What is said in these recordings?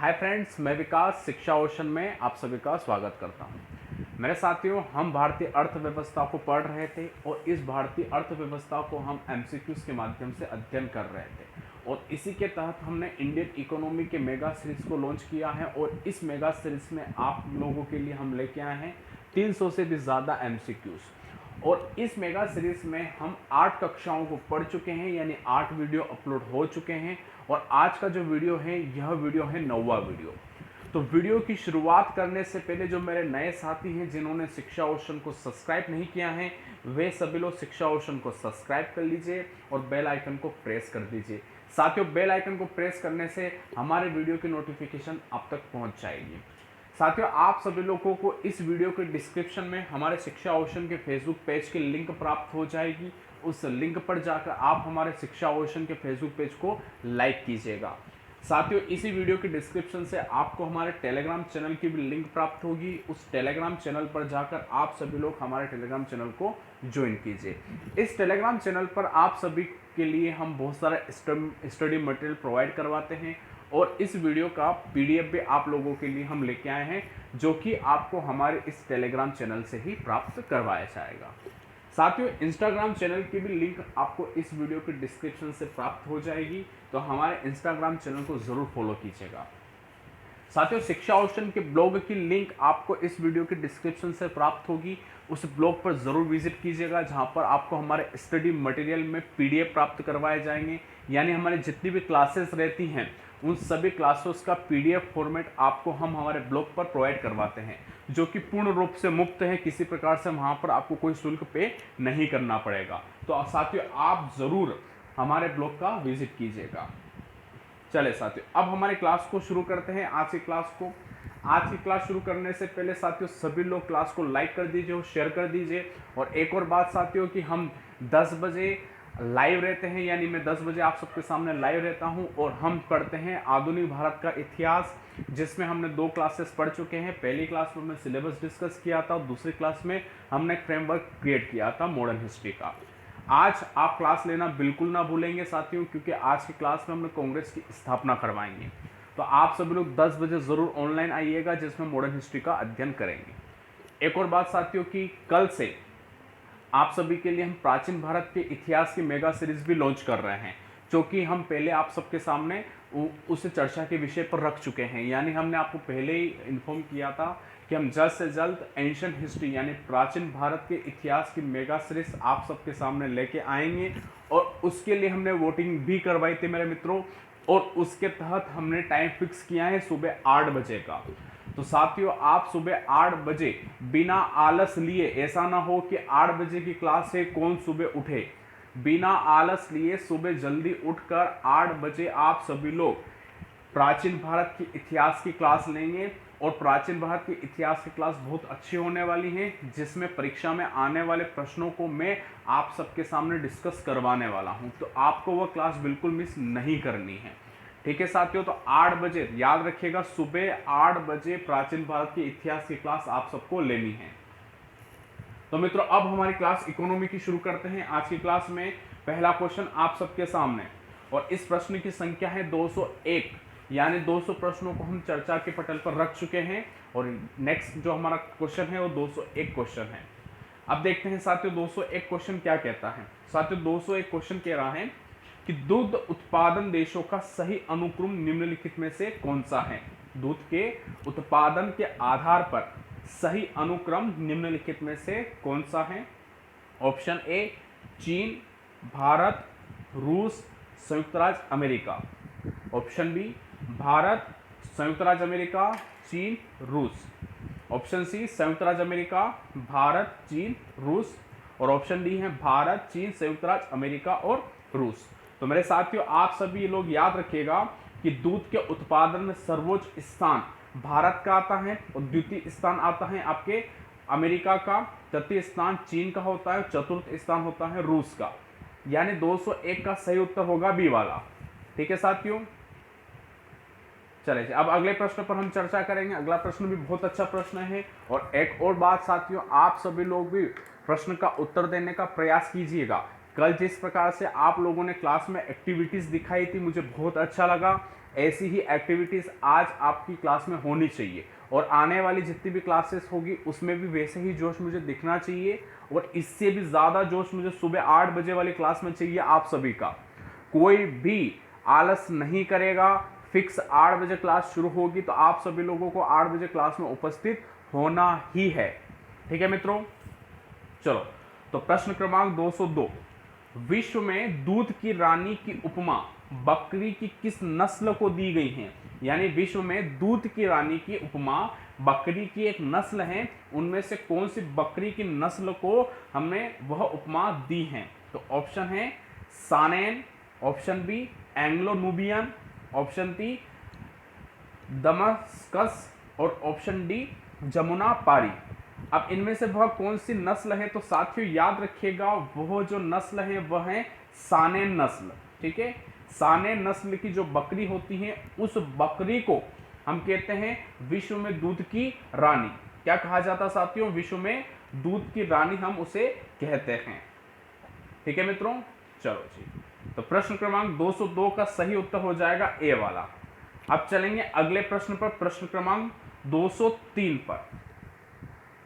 Hi friends, मैं विकास शिक्षा ocean में आप सभी का स्वागत करता हूं। मेरे साथियों, हम भारतीय अर्थव्यवस्था को पढ़ रहे थे और इस भारतीय अर्थव्यवस्था को हम एमसीक्यूज के माध्यम से अध्ययन कर रहे थे और इसी के तहत हमने इंडियन इकोनॉमी के मेगा सीरीज को लॉन्च किया है और इस मेगा सीरीज में आप लोगों के लिए हम लेके आए हैं 300 से भी ज़्यादा एमसीक्यूज। और इस मेगा सीरीज में हम 8 कक्षाओं को पढ़ चुके हैं, यानी 8 वीडियो अपलोड हो चुके हैं और आज का जो वीडियो है यह वीडियो है 9वां वीडियो। तो वीडियो की शुरुआत करने से पहले जो मेरे नए साथी हैं जिन्होंने शिक्षा ओशन को सब्सक्राइब नहीं किया है, वे सभी लोग शिक्षा ओशन को सब्सक्राइब कर लीजिए और बेल आइकन को प्रेस कर दीजिए। साथियों, बेल आइकन को प्रेस करने से हमारे वीडियो की नोटिफिकेशन आप तक पहुंच जाएगी। साथियों, आप सभी लोगों को इस वीडियो के डिस्क्रिप्शन में हमारे शिक्षा ओशन के फेसबुक पेज की लिंक प्राप्त हो जाएगी। उस लिंक पर जाकर आप हमारे शिक्षा ओशन के फेसबुक पेज को लाइक कीजिएगा। साथियों, इसी वीडियो के डिस्क्रिप्शन से आपको हमारे टेलीग्राम चैनल की भी लिंक प्राप्त होगी। उस टेलीग्राम चैनल पर जाकर आप सभी लोग हमारे टेलीग्राम चैनल को ज्वाइन कीजिए। इस टेलीग्राम चैनल पर आप सभी के लिए हम बहुत सारा स्टडी मटेरियल प्रोवाइड करवाते हैं और इस वीडियो का पीडीएफ भी आप लोगों के लिए हम लेके आए हैं, जो कि आपको हमारे इस टेलीग्राम चैनल से ही प्राप्त करवाया जाएगा। साथियों, इंस्टाग्राम चैनल की भी लिंक आपको इस वीडियो के डिस्क्रिप्शन से प्राप्त हो जाएगी, तो हमारे इंस्टाग्राम चैनल को ज़रूर फॉलो कीजिएगा। साथियों, शिक्षा ओशन के ब्लॉग की लिंक आपको इस वीडियो के डिस्क्रिप्शन से प्राप्त होगी। उस ब्लॉग पर ज़रूर विजिट कीजिएगा, जहां पर आपको हमारे स्टडी मटेरियल में पीडीएफ प्राप्त करवाए जाएंगे, यानी हमारी जितनी भी क्लासेस रहती हैं उन सभी क्लासेस का पीडीएफ फॉर्मेट आपको हम हमारे ब्लॉग पर प्रोवाइड करवाते हैं, जो कि पूर्ण रूप से मुफ्त है। किसी प्रकार से वहाँ पर आपको कोई शुल्क पे नहीं करना पड़ेगा। तो साथियों, आप ज़रूर हमारे ब्लॉग का विजिट कीजिएगा। चले साथियों, अब हमारी क्लास को शुरू करते हैं। आज की क्लास शुरू करने से पहले साथियों, सभी लोग क्लास को लाइक कर दीजिए और शेयर कर दीजिए। और एक और बात साथियों, कि हम 10 बजे लाइव रहते हैं, यानी मैं 10 बजे आप सबके सामने लाइव रहता हूं और हम पढ़ते हैं आधुनिक भारत का इतिहास, जिसमें हमने 2 क्लासेस पढ़ चुके हैं। पहली क्लास में हमने सिलेबस डिस्कस किया था और दूसरी क्लास में हमने फ्रेमवर्क क्रिएट किया था मॉडर्न हिस्ट्री का। आज आप क्लास लेना बिल्कुल ना भूलेंगे साथियों, क्योंकि आज की क्लास में हमने कांग्रेस की स्थापना करवाएंगे। तो आप सभी लोग 10 बजे ज़रूर ऑनलाइन आइएगा, जिसमें मॉडर्न हिस्ट्री का अध्ययन करेंगे। एक और बात साथियों, कि कल से आप सभी के लिए हम प्राचीन भारत के इतिहास की मेगा सीरीज भी लॉन्च कर रहे हैं, जो कि हम पहले आप सबके सामने उस चर्चा के विषय पर रख चुके हैं। यानी हमने आपको पहले ही इन्फॉर्म किया था कि हम जल्द से जल्द एंशिएंट हिस्ट्री यानी प्राचीन भारत के इतिहास की मेगा सीरीज आप सबके सामने लेके आएंगे और उसके लिए हमने वोटिंग भी करवाई थी मेरे मित्रों, और उसके तहत हमने टाइम फिक्स किया है सुबह 8 बजे का। तो साथियों, आप सुबह 8 बजे बिना आलस लिए, ऐसा ना हो कि 8 बजे की क्लास है कौन सुबह उठे, बिना आलस लिए सुबह जल्दी उठकर 8 बजे आप सभी लोग प्राचीन भारत के इतिहास की क्लास लेंगे। और प्राचीन भारत के इतिहास की क्लास बहुत अच्छी होने वाली है, जिसमें परीक्षा में आने वाले प्रश्नों को मैं आप सबके सामने डिस्कस करवाने वाला हूं। तो आपको वह क्लास बिल्कुल मिस नहीं करनी है, ठीक है साथियों। तो 8 बजे याद रखिएगा, सुबह 8 बजे प्राचीन भारत के इतिहास की क्लास आप सबको लेनी है। तो मित्रों, अब हमारी क्लास इकोनॉमी की शुरू करते हैं। आज की क्लास में पहला क्वेश्चन आप सबके सामने, और इस प्रश्न की संख्या है 201, यानी 200 प्रश्नों को हम चर्चा के पटल पर रख चुके हैं और नेक्स्ट जो हमारा क्वेश्चन है वो 201 क्वेश्चन है। अब देखते हैं साथियों 201 क्वेश्चन क्या कहता है। साथियों, 201 क्वेश्चन कह रहा है कि दूध उत्पादन देशों का सही अनुक्रम निम्नलिखित में से कौन सा है। दूध के उत्पादन के आधार पर सही अनुक्रम निम्नलिखित में से कौन सा है। ऑप्शन ए चीन, भारत, रूस, संयुक्त राज्य अमेरिका। ऑप्शन बी भारत, संयुक्त राज्य अमेरिका, चीन, रूस। ऑप्शन सी संयुक्त राज्य अमेरिका, भारत, चीन, रूस। और ऑप्शन डी है भारत, चीन, संयुक्त राज्य अमेरिका और रूस। तो मेरे साथियों, आप सभी लोग याद रखिएगा कि दूध के उत्पादन में सर्वोच्च स्थान भारत का आता है और द्वितीय स्थान आता है आपके अमेरिका का, तृतीय स्थान चीन का होता है, चतुर्थ स्थान होता है रूस का। यानी 201 का सही उत्तर होगा बी वाला, ठीक है साथियों। चलिए, अब अगले प्रश्न पर हम चर्चा करेंगे। अगला प्रश्न भी बहुत अच्छा प्रश्न है। और एक और बात साथियों, आप सभी लोग भी प्रश्न का उत्तर देने का प्रयास कीजिएगा। कल जिस प्रकार से आप लोगों ने क्लास में एक्टिविटीज दिखाई थी, मुझे बहुत अच्छा लगा। ऐसी ही एक्टिविटीज़ आज आपकी क्लास में होनी चाहिए, और आने वाली जितनी भी क्लासेस होगी उसमें भी वैसे ही जोश मुझे दिखना चाहिए, और इससे भी ज़्यादा जोश मुझे सुबह 8 बजे वाली क्लास में चाहिए आप सभी का। कोई भी आलस नहीं करेगा, फिक्स 8 बजे क्लास शुरू होगी तो आप सभी लोगों को 8 बजे क्लास में उपस्थित होना ही है। ठीक है मित्रों, चलो तो प्रश्न क्रमांक 202, विश्व में दूध की रानी की उपमा बकरी की किस नस्ल को दी गई है? यानी विश्व में दूध की रानी की उपमा बकरी की एक नस्ल है, उनमें से कौन सी बकरी की नस्ल को हमने वह उपमा दी है? तो ऑप्शन है Saanen, option B Anglo Nubian, option C Damascus, और ऑप्शन डी जमुना पारी। अब इनमें से वह कौन सी नस्ल है? तो साथियों याद रखिएगा, वह जो नस्ल है वह है सानेन नस्ल। ठीक है, सानेन नस्ल की जो बकरी होती है उस बकरी को हम कहते हैं विश्व में दूध की रानी। क्या कहा जाता साथियों? विश्व में दूध की रानी हम उसे कहते हैं। ठीक है मित्रों, चलो जी, तो प्रश्न क्रमांक 202 का सही उत्तर हो जाएगा ए वाला। अब चलेंगे अगले प्रश्न पर, प्रश्न क्रमांक 203 पर।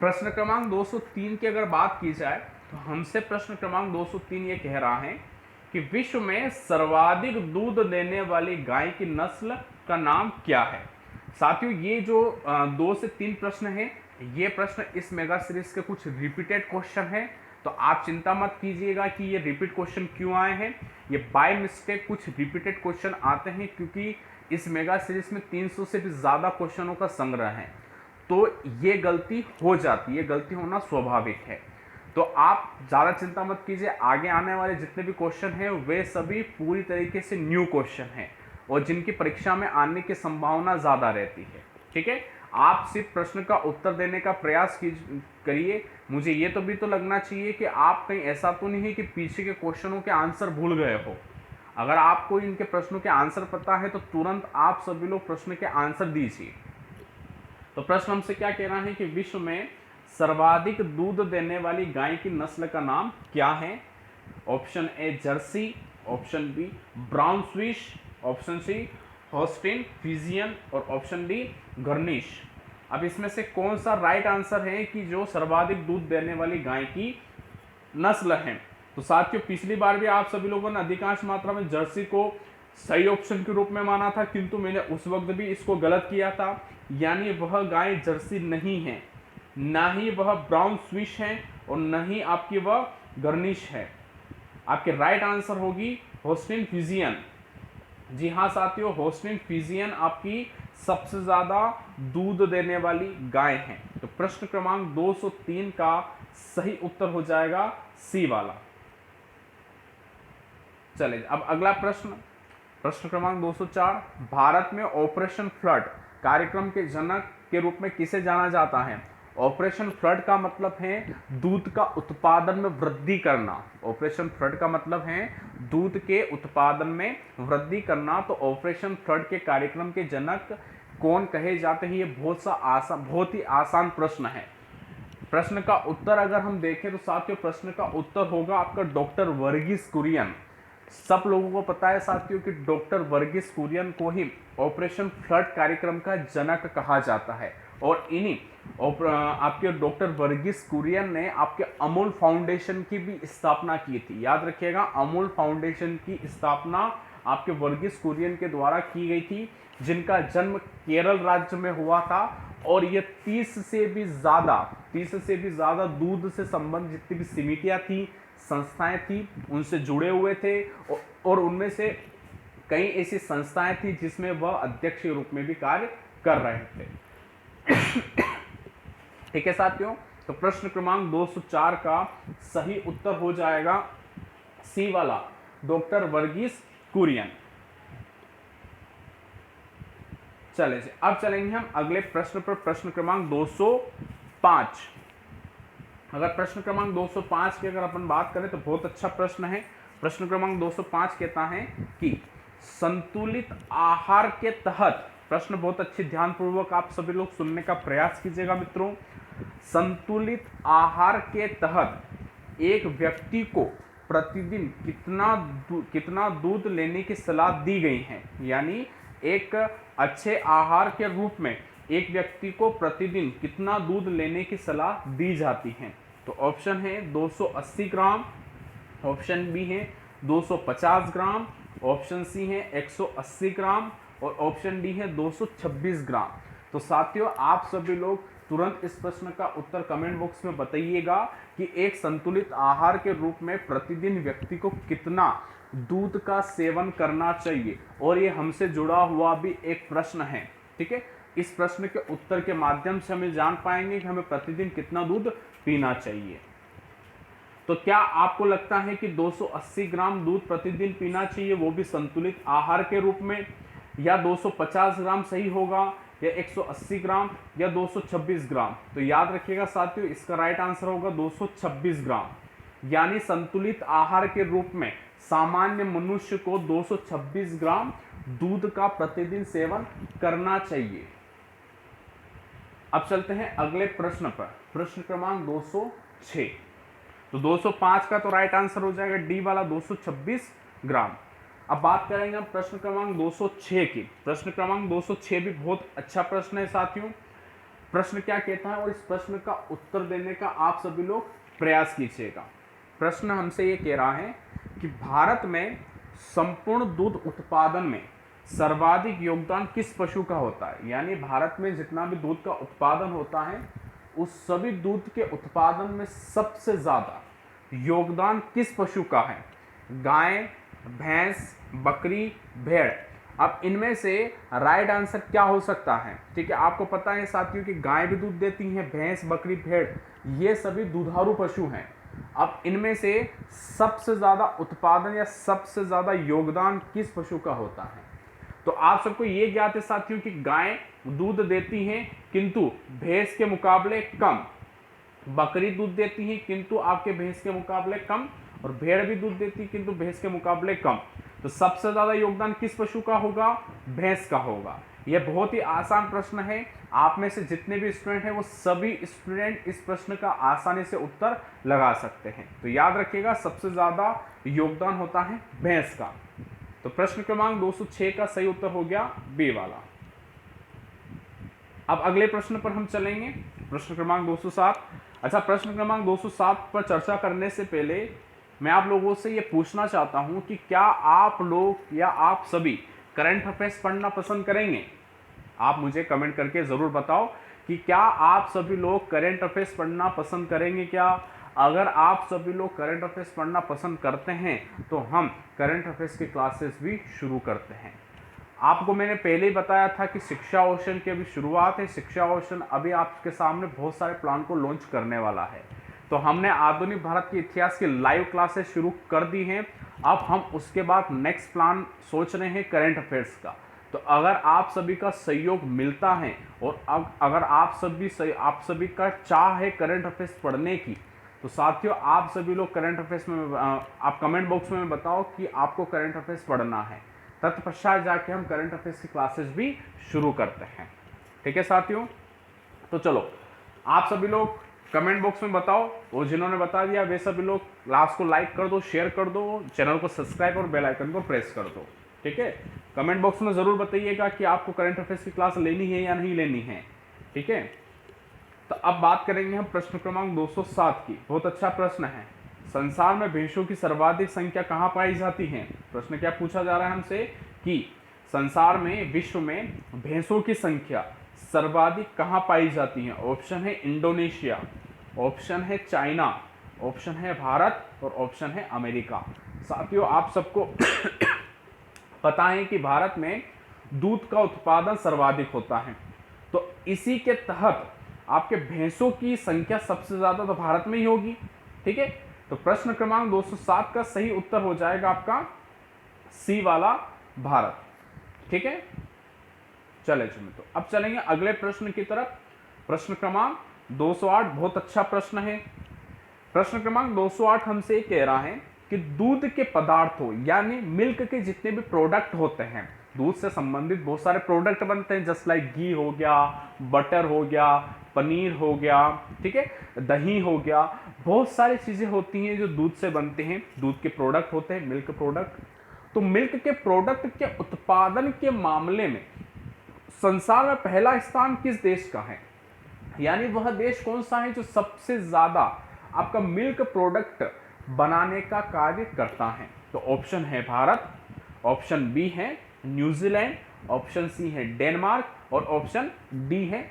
प्रश्न क्रमांक 203 की अगर बात की जाए तो हमसे प्रश्न क्रमांक 203 ये कह रहा है कि विश्व में सर्वाधिक दूध देने वाली गाय की नस्ल का नाम क्या है? साथियों ये जो 2 से 3 प्रश्न है, ये प्रश्न इस मेगा सीरीज के कुछ रिपीटेड क्वेश्चन है, तो आप चिंता मत कीजिएगा कि ये रिपीट क्वेश्चन क्यों आए हैं। ये बाय मिस्टेक कुछ रिपीटेड क्वेश्चन आते हैं क्योंकि इस मेगा सीरीज में 300 से भी ज़्यादा क्वेश्चनों का संग्रह है, तो ये गलती हो जाती है, गलती होना स्वाभाविक है। तो आप ज़्यादा चिंता मत कीजिए, आगे आने वाले जितने भी क्वेश्चन हैं वे सभी पूरी तरीके से न्यू क्वेश्चन हैं और जिनकी परीक्षा में आने की संभावना ज़्यादा रहती है। ठीक है, आप सिर्फ प्रश्न का उत्तर देने का प्रयास करिए। मुझे ये तो भी तो लगना चाहिए कि आप कहीं ऐसा तो नहीं है कि पीछे के क्वेश्चनों के आंसर भूल गए हो। अगर आपको इनके प्रश्नों के आंसर पता है तो तुरंत आप सभी लोग प्रश्न के आंसर दीजिए। तो प्रश्न हमसे क्या कह रहा है कि विश्व में सर्वाधिक दूध देने वाली गाय की नस्ल का नाम क्या है? Option A Jersey, option B Brown Swiss, option C Holstein Friesian, और ऑप्शन डी गर्निश। अब इसमें से कौन सा राइट आंसर है कि जो सर्वाधिक दूध देने वाली गाय की नस्ल है? तो साथियों पिछली बार भी आप सभी लोगों ने अधिकांश मात्रा में जर्सी को सही ऑप्शन के रूप में माना था, किंतु मैंने उस वक्त भी इसको गलत किया था। यानी वह गाय जर्सी नहीं है, ना ही वह ब्राउन स्विश है, और न ही आपकी वह गर्निश है। आपके राइट आंसर होगी होस्टिन फ्रीजियन। जी हाँ साथियों, होस्टिन फ्रीजियन आपकी सबसे ज्यादा दूध देने वाली गाय है। तो प्रश्न क्रमांक 203 का सही उत्तर हो जाएगा सी वाला। चलिए अब अगला प्रश्न, प्रश्न क्रमांक 204, भारत में ऑपरेशन फ्लड कार्यक्रम के जनक के रूप में किसे जाना जाता है? ऑपरेशन फ्लड का मतलब है दूध का उत्पादन में वृद्धि करना। ऑपरेशन फ्लड का मतलब है दूध के उत्पादन में वृद्धि करना। तो ऑपरेशन फ्लड के कार्यक्रम के जनक कौन कहे जाते हैं? ये बहुत ही आसान प्रश्न है। प्रश्न का उत्तर अगर हम देखें तो साथियों प्रश्न का उत्तर होगा आपका डॉक्टर वर्गीस कुरियन। सब लोगों को पता है साथियों कि डॉक्टर वर्गीस कुरियन को ही ऑपरेशन फ्लड कार्यक्रम का जनक कहा जाता है, और इन्हीं आपके डॉक्टर वर्गीस कुरियन ने आपके अमूल फाउंडेशन की भी स्थापना की थी। याद रखिएगा, अमूल फाउंडेशन की स्थापना आपके वर्गीस कुरियन के द्वारा की गई थी, जिनका जन्म केरल राज्य में हुआ था, और ये 30 से भी ज़्यादा दूध से संबंधित जितनी भी समितियाँ थी, संस्थाएं थी, उनसे जुड़े हुए थे, और उनमें से कई ऐसी संस्थाएं थी जिसमें वह अध्यक्ष के रूप में भी कार्य कर रहे थे। ठीक है साथियों, तो प्रश्न क्रमांक 204 का सही उत्तर हो जाएगा सी वाला, डॉक्टर वर्गीस कुरियन। चले जी, अब चलेंगे हम अगले प्रश्न पर, प्रश्न क्रमांक 205। अगर प्रश्न क्रमांक 205 की अगर अपन बात करें तो बहुत अच्छा प्रश्न है। प्रश्न क्रमांक 205 कहता है कि संतुलित आहार के तहत, प्रश्न बहुत अच्छे ध्यानपूर्वक आप सभी लोग सुनने का प्रयास कीजिएगा मित्रों। संतुलित आहार के तहत एक व्यक्ति को प्रतिदिन कितना दूध लेने की सलाह दी गई है? यानी एक अच्छे आहार के रूप में एक व्यक्ति को प्रतिदिन कितना दूध लेने की सलाह दी जाती है? तो ऑप्शन है 280 ग्राम, ऑप्शन बी है 250 ग्राम, ऑप्शन सी है 180 ग्राम और ऑप्शन डी है 226 ग्राम। तो साथियों, आप सभी लोग तुरंत इस प्रश्न का उत्तर कमेंट बॉक्स में बताइएगा कि एक संतुलित आहार के रूप में प्रतिदिन व्यक्ति को कितना दूध का सेवन करना चाहिए। और ये हमसे जुड़ा हुआ भी एक प्रश्न है, ठीक है। इस प्रश्न के उत्तर के माध्यम से हमें जान पाएंगे कि हमें प्रतिदिन कितना दूध पीना चाहिए। तो क्या आपको लगता है कि 280 ग्राम दूध प्रतिदिन पीना चाहिए, वो भी संतुलित आहार के रूप में, या 250 ग्राम सही होगा, या 180 ग्राम, या 226 ग्राम? तो याद रखिएगा साथियों, इसका राइट आंसर होगा 226 ग्राम। यानी संतुलित आहार के रूप में सामान्य मनुष्य को 226 ग्राम दूध का प्रतिदिन सेवन करना चाहिए। अब चलते हैं अगले प्रश्न पर, प्रश्न क्रमांक 206। तो 205 का तो राइट आंसर हो जाएगा डी वाला 226 ग्राम। अब बात करेंगे हम प्रश्न क्रमांक 206 की। प्रश्न क्रमांक 206 भी बहुत अच्छा प्रश्न है साथियों। प्रश्न क्या कहता है और इस प्रश्न का उत्तर देने का आप सभी लोग प्रयास कीजिएगा। प्रश्न हमसे ये कह रहा है कि भारत में संपूर्ण दूध उत्पादन में सर्वाधिक योगदान किस पशु का होता है? यानी भारत में जितना भी दूध का उत्पादन होता है, उस सभी दूध के उत्पादन में सबसे ज्यादा योगदान किस पशु का है? गाय, भैंस, बकरी, भेड़। अब इनमें से राइट आंसर क्या हो सकता है? ठीक है, आपको पता है साथियों कि गाय भी दूध देती हैं, भैंस, बकरी, भेड़, ये सभी दुधारू पशु हैं। अब इनमें से सबसे ज्यादा उत्पादन या सबसे ज्यादा योगदान किस पशु का होता है? तो आप सबको ये ज्ञात है साथियों कि गाय दूध देती हैं किंतु भैंस के मुकाबले कम, बकरी दूध देती है किंतु आपके भैंस के मुकाबले कम, और भेड़ भी दूध देती है किंतु भैंस के मुकाबले कम। तो सबसे ज्यादा योगदान किस पशु का होगा? भैंस का होगा। यह बहुत ही आसान प्रश्न है। आप में से जितने भी स्टूडेंट हैं वो सभी स्टूडेंट इस प्रश्न का आसानी से उत्तर लगा सकते हैं। तो याद रखिएगा, सबसे ज्यादा योगदान होता है भैंस का। तो प्रश्न क्रमांक 206 का सही उत्तर हो गया बी वाला। अब अगले प्रश्न पर हम चलेंगे, प्रश्न क्रमांक 207। अच्छा, प्रश्न क्रमांक 207 पर चर्चा करने से पहले मैं आप लोगों से ये पूछना चाहता हूं कि क्या आप लोग या आप सभी करंट अफेयर्स पढ़ना पसंद करेंगे? आप मुझे कमेंट करके ज़रूर बताओ कि क्या आप सभी लोग करंट अफेयर्स पढ़ना पसंद करेंगे क्या? अगर आप सभी लोग करंट अफेयर्स पढ़ना पसंद करते हैं तो हम करंट अफेयर्स की क्लासेस भी शुरू करते हैं। आपको मैंने पहले ही बताया था कि शिक्षा ओशन की अभी शुरुआत है। शिक्षा ओशन अभी आपके सामने बहुत सारे प्लान को लॉन्च करने वाला है। तो हमने आधुनिक भारत के इतिहास की लाइव क्लासेस शुरू कर दी हैं। अब हम उसके बाद नेक्स्ट प्लान सोच रहे हैं करंट अफेयर्स का। तो अगर आप सभी का सहयोग मिलता है और अगर आप सभी का चाह है करंट अफेयर्स पढ़ने की, तो साथियों आप सभी लोग करंट अफेयर्स में आप कमेंट बॉक्स में बताओ कि आपको करंट अफेयर्स पढ़ना है। तत्पश्चात जाके हम करंट अफेयर्स की क्लासेस भी शुरू करते हैं। ठीक है साथियों, तो चलो आप सभी लोग कमेंट बॉक्स में बताओ, और जिन्होंने बता दिया वे सभी लोग क्लास को लाइक कर दो, शेयर कर दो, चैनल को सब्सक्राइब और बेल आइकन को प्रेस कर दो। ठीक है, कमेंट बॉक्स में जरूर बताइएगा कि आपको करंट अफेयर्स की क्लास लेनी है या नहीं लेनी है। ठीक है, तो अब बात करेंगे हम प्रश्न क्रमांक 207 की। बहुत अच्छा प्रश्न है। संसार में भैंसों की सर्वाधिक संख्या कहाँ पाई जाती है? प्रश्न क्या पूछा जा रहा है हमसे कि संसार में, विश्व में भैंसों की संख्या सर्वाधिक कहाँ पाई जाती है? ऑप्शन है इंडोनेशिया, ऑप्शन है चाइना, ऑप्शन है भारत और ऑप्शन है अमेरिका। साथियों आप सबको पता है कि भारत में दूध का उत्पादन सर्वाधिक होता है, तो इसी के तहत आपके भैंसों की संख्या सबसे ज्यादा तो भारत में ही होगी। ठीक है, तो प्रश्न क्रमांक 207 का सही उत्तर हो जाएगा आपका सी वाला भारत। ठीक है, चले तो अब चलेंगे अगले प्रश्न की तरफ। प्रश्न क्रमांक 208 बहुत अच्छा प्रश्न है। प्रश्न क्रमांक 208 हमसे कह रहा है कि दूध के पदार्थों यानी मिल्क के जितने भी प्रोडक्ट होते हैं, दूध से संबंधित बहुत सारे प्रोडक्ट बनते हैं, जस्ट लाइक घी हो गया, बटर हो गया, पनीर हो गया, ठीक है, दही हो गया, बहुत सारी चीजें होती हैं जो दूध से बनते हैं, दूध के प्रोडक्ट होते हैं, मिल्क प्रोडक्ट। तो तो मिल्क के प्रोडक्ट के उत्पादन के मामले में संसार में पहला स्थान किस देश का है, यानी वह देश कौन सा है जो सबसे ज्यादा आपका मिल्क प्रोडक्ट बनाने का कार्य करता है। तो ऑप्शन है भारत, ऑप्शन बी है न्यूजीलैंड, ऑप्शन सी है डेनमार्क और ऑप्शन डी है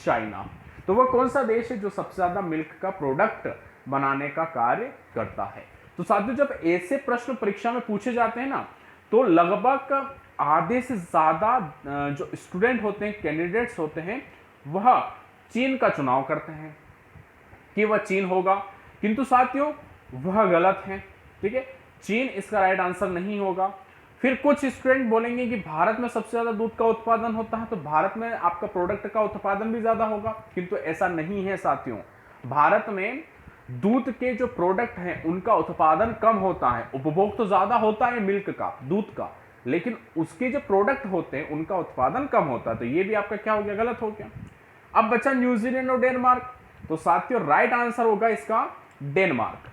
चाइना। तो वह कौन सा देश है जो सबसे ज्यादा मिल्क का प्रोडक्ट बनाने का कार्य करता है। तो साथियों, जब ऐसे प्रश्न परीक्षा में पूछे जाते हैं ना, तो लगभग आधे से ज्यादा जो स्टूडेंट होते हैं, कैंडिडेट्स होते हैं, वह चीन का चुनाव करते हैं कि वह चीन होगा, किंतु साथियों वह गलत है। ठीक है, चीन इसका राइट आंसर नहीं होगा। फिर कुछ स्टूडेंट बोलेंगे कि भारत में सबसे ज्यादा दूध का उत्पादन होता है, तो भारत में आपका प्रोडक्ट का उत्पादन भी ज्यादा होगा, किंतु ऐसा नहीं है साथियों। भारत में दूध के जो प्रोडक्ट हैं उनका उत्पादन कम होता है, उपभोग तो ज्यादा होता है मिल्क का, दूध का, लेकिन उसके जो प्रोडक्ट होते हैं उनका उत्पादन कम होता है। तो ये भी आपका क्या हो गया, गलत हो गया। अब बचा न्यूजीलैंड और डेनमार्क, तो साथियों राइट आंसर होगा इसका डेनमार्क।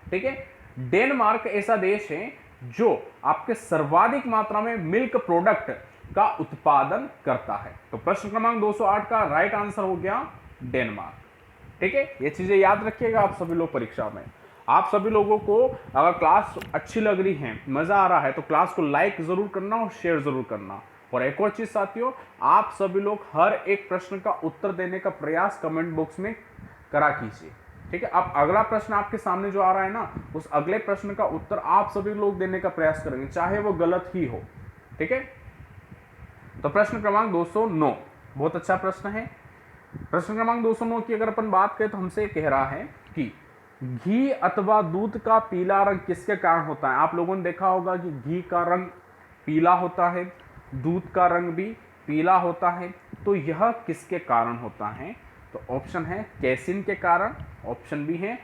ठीक है, डेनमार्क ऐसा देश है जो आपके सर्वाधिक मात्रा में मिल्क प्रोडक्ट का उत्पादन करता है। तो प्रश्न क्रमांक 208 का राइट आंसर हो गया डेनमार्क। ठीक है, ये चीजें याद रखिएगा आप सभी लोग परीक्षा में। आप सभी लोगों को अगर क्लास अच्छी लग रही है, मजा आ रहा है, तो क्लास को लाइक जरूर करना और शेयर जरूर करना। और एक और चीज साथियों, आप सभी लोग हर एक प्रश्न का उत्तर देने का प्रयास कमेंट बॉक्स में करा कीजिए। ठीक है, अब अगला प्रश्न आपके सामने जो आ रहा है ना, उस अगले प्रश्न का उत्तर आप सभी लोग देने का प्रयास करेंगे, चाहे वो गलत ही हो। ठीक है, तो प्रश्न क्रमांक 209 बहुत अच्छा प्रश्न है। प्रश्न क्रमांक 209 की अगर अपन बात करें तो हमसे कह रहा है कि घी अथवा दूध का पीला रंग किसके कारण होता है। आप लोगों ने देखा होगा कि घी का रंग पीला होता है, दूध का रंग भी पीला होता है, तो यह किसके कारण होता है। तो ऑप्शन है कैसिन के कारण, ऑप्शन बी है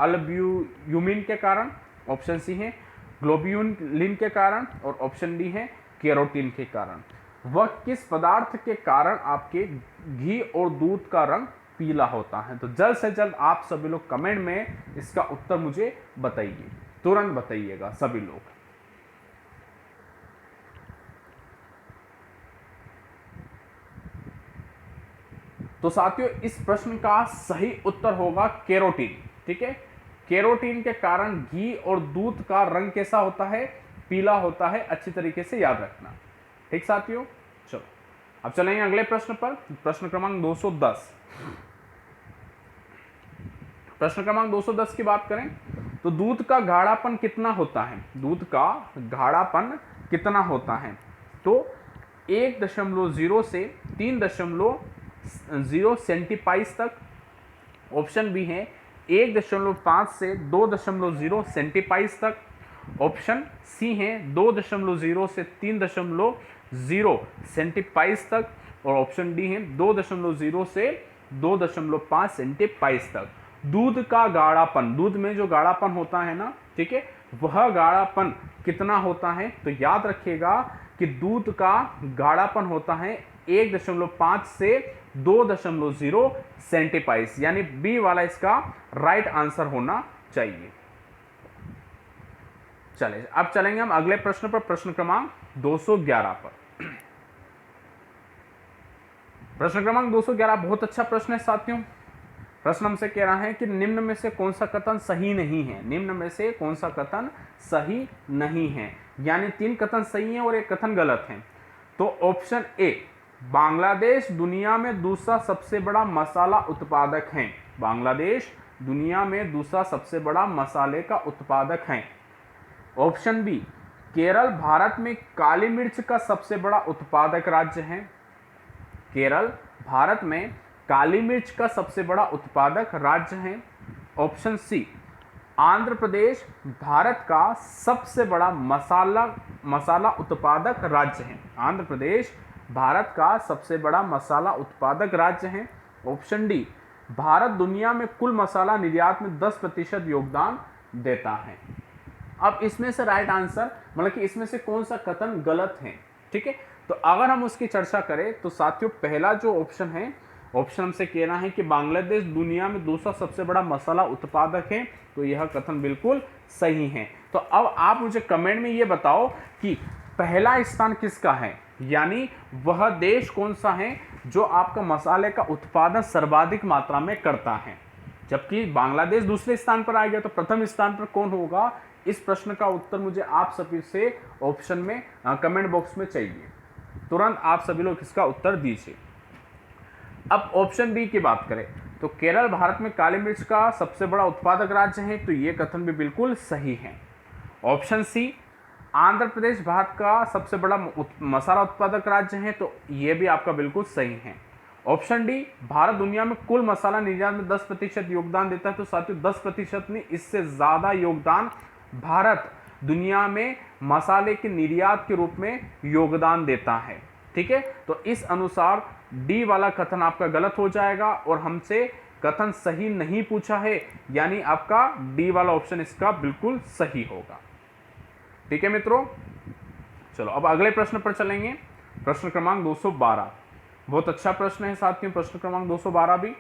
अल्ब्यूमिन के कारण, ऑप्शन सी है ग्लोब्यूलिन के कारण और ऑप्शन डी है कैरोटीन के कारण। वह किस पदार्थ के कारण आपके घी और दूध का रंग पीला होता है। तो जल्द से जल्द आप सभी लोग कमेंट में इसका उत्तर मुझे बताइए, तुरंत बताइएगा सभी लोग। तो साथियों इस प्रश्न का सही उत्तर होगा कैरोटीन। ठीक है, कैरोटीन के कारण घी और दूध का रंग कैसा होता है, पीला होता है। अच्छी तरीके से याद रखना। ठीक साथियों, चलो अब चलेंगे अगले प्रश्न पर। प्रश्न क्रमांक 210। प्रश्न क्रमांक 210 की बात करें तो दूध का गाढ़ापन कितना होता है, दूध का गाढ़ापन कितना होता है। तो 1.0 से 3.0 सेंटीपाइस तक। ऑप्शन बी है 1.5 से 2.0 सेंटीपाइस तक। ऑप्शन सी है 2.0 से 3.0 सेंटीपाइस तक और ऑप्शन डी है 2.0 से 2.5 सेंटीपाइस तक। दूध का गाढ़ापन, दूध में जो गाढ़ापन होता है ना, ठीक है, वह गाढ़ापन कितना होता है। तो याद रखिएगा कि दूध का गाढ़ापन होता है 1.5 से 2.0 सेंटीपाइस, यानी बी वाला इसका राइट आंसर होना चाहिए। चलिए अब चलेंगे हम अगले प्रश्न पर, प्रश्न क्रमांक 211 पर। प्रश्न क्रमांक 211 बहुत अच्छा प्रश्न है साथियों। प्रश्न हमसे कह रहा है कि निम्न में से कौन सा कथन सही नहीं है, निम्न में से कौन सा कथन सही नहीं है, यानी 3 कथन सही हैं और 1 कथन गलत है। तो ऑप्शन ए, बांग्लादेश दुनिया में दूसरा सबसे बड़ा मसाला उत्पादक है। बांग्लादेश दुनिया में दूसरा सबसे बड़ा मसाले का उत्पादक है। ऑप्शन बी, केरल भारत में काली मिर्च का सबसे बड़ा उत्पादक राज्य है। केरल भारत में काली मिर्च का सबसे बड़ा उत्पादक राज्य है। ऑप्शन सी, आंध्र प्रदेश भारत का सबसे बड़ा मसाला उत्पादक राज्य है। आंध्र प्रदेश भारत का सबसे बड़ा मसाला उत्पादक राज्य है। ऑप्शन डी, भारत दुनिया में कुल मसाला निर्यात में 10% योगदान देता है। अब इसमें से राइट आंसर, मतलब कि इसमें से कौन सा कथन गलत है, ठीक है। तो अगर हम उसकी चर्चा करें तो साथियों पहला जो ऑप्शन है, ऑप्शन हमसे कहना है कि बांग्लादेश दुनिया में दूसरा सबसे बड़ा मसाला उत्पादक है, तो यह कथन बिल्कुल सही है। तो अब आप मुझे कमेंट में ये बताओ कि पहला स्थान किसका है, यानी वह देश कौन सा है जो आपका मसाले का उत्पादन सर्वाधिक मात्रा में करता है। जबकि बांग्लादेश दूसरे स्थान पर आ गया, तो प्रथम स्थान पर कौन होगा? इस प्रश्न का उत्तर मुझे आप सभी से ऑप्शन में कमेंट बॉक्स में चाहिए। तुरंत आप सभी लोग इसका उत्तर दीजिए। अब ऑप्शन बी की बात करें तो केरल भारत में काली मिर्च का सबसे बड़ा उत्पादक राज्य है, तो ये कथन भी बिल्कुल सही है। ऑप्शन सी, आंध्र प्रदेश भारत का सबसे बड़ा मसाला उत्पादक राज्य है, तो ये भी आपका बिल्कुल सही है। ऑप्शन डी, भारत दुनिया में कुल मसाला निर्यात में 10% योगदान देता है, तो साथियों 10% नहीं, इससे ज़्यादा योगदान भारत दुनिया में मसाले के निर्यात के रूप में योगदान देता है। ठीक है, तो इस अनुसार डी वाला कथन आपका गलत हो जाएगा और हमसे कथन सही नहीं पूछा है, यानी आपका डी वाला ऑप्शन इसका बिल्कुल सही होगा। ठीक है मित्रों, चलो अब अगले प्रश्न पर चलेंगे। प्रश्न क्रमांक 212, बहुत अच्छा प्रश्न है साथियों, प्रश्न क्रमांक 212 भी।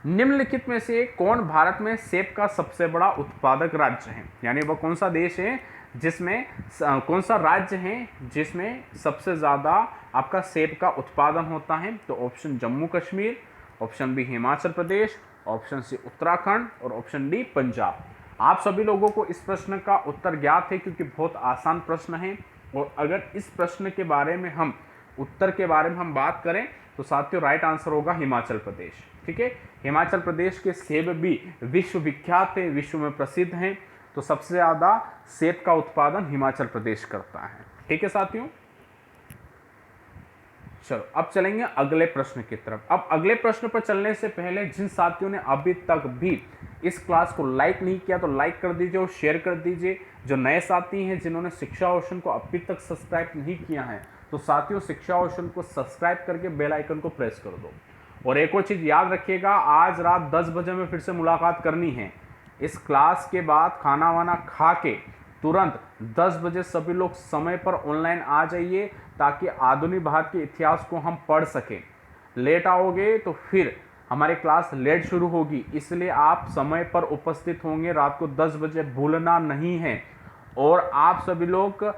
निम्नलिखित में से कौन भारत में सेब का सबसे बड़ा उत्पादक राज्य है, यानी वह कौन सा देश है जिसमें कौन सा राज्य है जिसमें सबसे ज़्यादा आपका सेब का उत्पादन होता है? तो option Jammu Kashmir, option B Himachal Pradesh, option C Uttarakhand और ऑप्शन डी पंजाब। आप सभी लोगों को इस प्रश्न का उत्तर ज्ञात है क्योंकि बहुत आसान प्रश्न है, और अगर इस प्रश्न के बारे में हम उत्तर के बारे में हम बात करें तो साथियों राइट आंसर होगा हिमाचल प्रदेश। ठीक है, हिमाचल प्रदेश के सेब भी विश्व विख्यात है, विश्व में प्रसिद्ध हैं, तो सबसे ज़्यादा सेब का उत्पादन हिमाचल प्रदेश करता है। ठीक है साथियों, चलो अब चलेंगे अगले प्रश्न की तरफ। अब अगले प्रश्न पर चलने से पहले जिन साथियों ने अभी तक भी इस क्लास को लाइक नहीं किया तो लाइक कर दीजिए और शेयर कर दीजिए। जो नए साथी हैं जिन्होंने शिक्षा ओशन को अभी तक सब्सक्राइब नहीं किया है, तो साथियों शिक्षा ओशन को सब्सक्राइब करके बेल आइकन को प्रेस कर दो। और एक और चीज़ याद रखिएगा, आज रात 10 बजे में फिर से मुलाकात करनी है। इस क्लास के बाद खाना वाना खा के तुरंत 10 बजे सभी लोग समय पर ऑनलाइन आ जाइए ताकि आधुनिक भारत के इतिहास को हम पढ़ सकें। लेट आओगे तो फिर हमारी क्लास लेट शुरू होगी, इसलिए आप समय पर उपस्थित होंगे। रात को 10 बजे भूलना नहीं है। और आप सभी लोग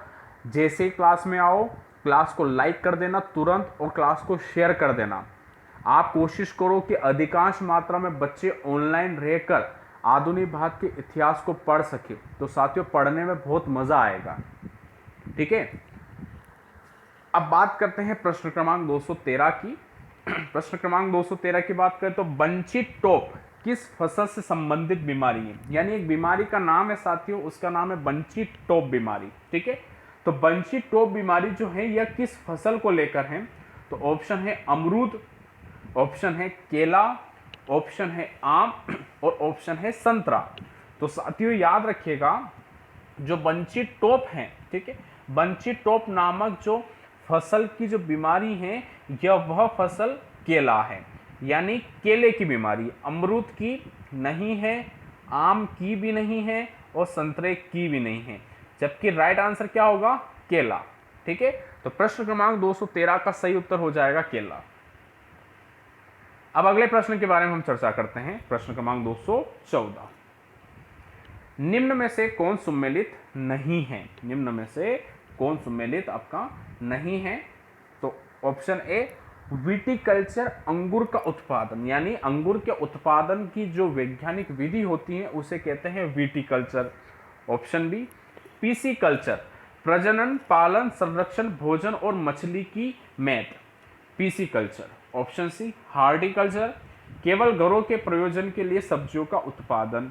जैसे ही क्लास में आओ, क्लास को लाइक कर देना तुरंत और क्लास को शेयर कर देना। आप कोशिश करो कि अधिकांश मात्रा में बच्चे ऑनलाइन रहकर आधुनिक भारत के इतिहास को पढ़ सके, तो साथियों पढ़ने में बहुत मजा आएगा। ठीक है, अब बात करते हैं प्रश्न क्रमांक 213 की। प्रश्न क्रमांक 213 की बात करें तो बंची टॉप किस फसल से संबंधित बीमारी है, यानी एक बीमारी का नाम है साथियों, उसका नाम है बंची टॉप बीमारी। ठीक है, तो बंची टॉप बीमारी जो है यह किस फसल को लेकर है? तो ऑप्शन है अमरूद, ऑप्शन है केला, ऑप्शन है आम और ऑप्शन है संतरा। तो साथियों याद रखिएगा, जो बंची टॉप है, ठीक है, बंची टॉप नामक जो फसल की जो बीमारी है यह वह फसल केला है, यानी केले की बीमारी। अमरूद की नहीं है, आम की भी नहीं है और संतरे की भी नहीं है, जबकि राइट आंसर क्या होगा? केला। ठीक है, तो प्रश्न क्रमांक 213 का सही उत्तर हो जाएगा केला। अब अगले प्रश्न के बारे में हम चर्चा करते हैं। प्रश्न क्रमांक 214, निम्न में से कौन सम्मिलित नहीं है? निम्न में से कौन सम्मिलित आपका नहीं है? तो ऑप्शन ए विटिकल्चर, अंगूर का उत्पादन, यानी अंगूर के उत्पादन की जो वैज्ञानिक विधि होती है उसे कहते हैं viticulture. Option B pisciculture, प्रजनन, पालन, संरक्षण, भोजन और मछली की मैद, pisciculture. Option C horticulture, केवल घरों के प्रयोजन के लिए सब्जियों का उत्पादन।